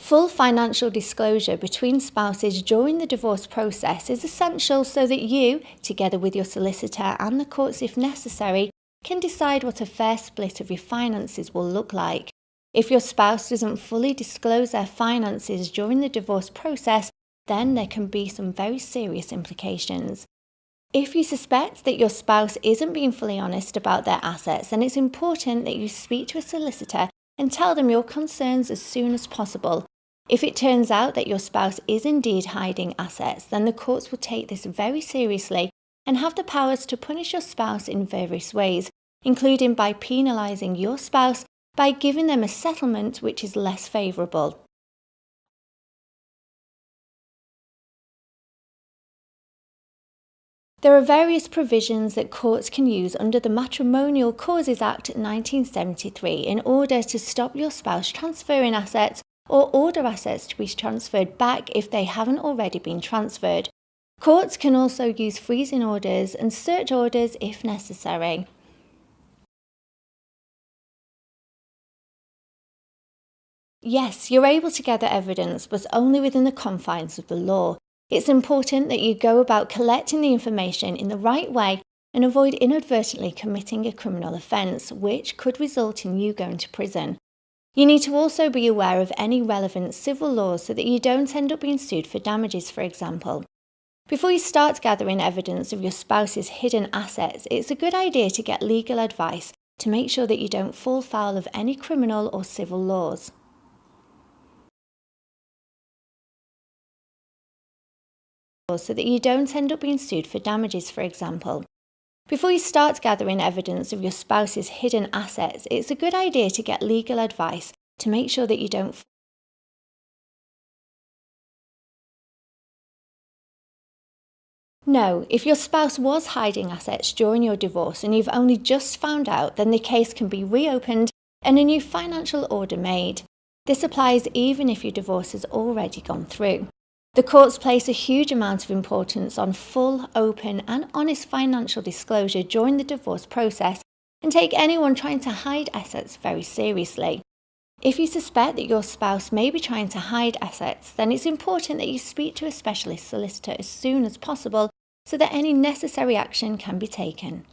Full financial disclosure between spouses during the divorce process is essential so that you, together with your solicitor and the courts if necessary, can decide what a fair split of your finances will look like. If your spouse doesn't fully disclose their finances during the divorce process, then there can be some very serious implications. If you suspect that your spouse isn't being fully honest about their assets, then it's important that you speak to a solicitor and tell them your concerns as soon as possible. If it turns out that your spouse is indeed hiding assets, then the courts will take this very seriously and have the powers to punish your spouse in various ways, including by penalising your spouse by giving them a settlement which is less favourable. There are various provisions that courts can use under the Matrimonial Causes Act 1973 in order to stop your spouse transferring assets or order assets to be transferred back if they haven't already been transferred. Courts can also use freezing orders and search orders if necessary. Yes, you're able to gather evidence, but only within the confines of the law. It's important that you go about collecting the information in the right way and avoid inadvertently committing a criminal offence, which could result in you going to prison. You need to also be aware of any relevant civil laws so that you don't end up being sued for damages, for example. Before you start gathering evidence of your spouse's hidden assets, it's a good idea to get legal advice to make sure that you don't fall foul of any criminal or civil laws. So that you don't end up being sued for damages, for example. Before you start gathering evidence of your spouse's hidden assets, it's a good idea to get legal advice to make sure that you don't. No, if your spouse was hiding assets during your divorce and you've only just found out, then the case can be reopened and a new financial order made. This applies even if your divorce has already gone through. The courts place a huge amount of importance on full, open and honest financial disclosure during the divorce process and take anyone trying to hide assets very seriously. If you suspect that your spouse may be trying to hide assets, then it's important that you speak to a specialist solicitor as soon as possible so that any necessary action can be taken.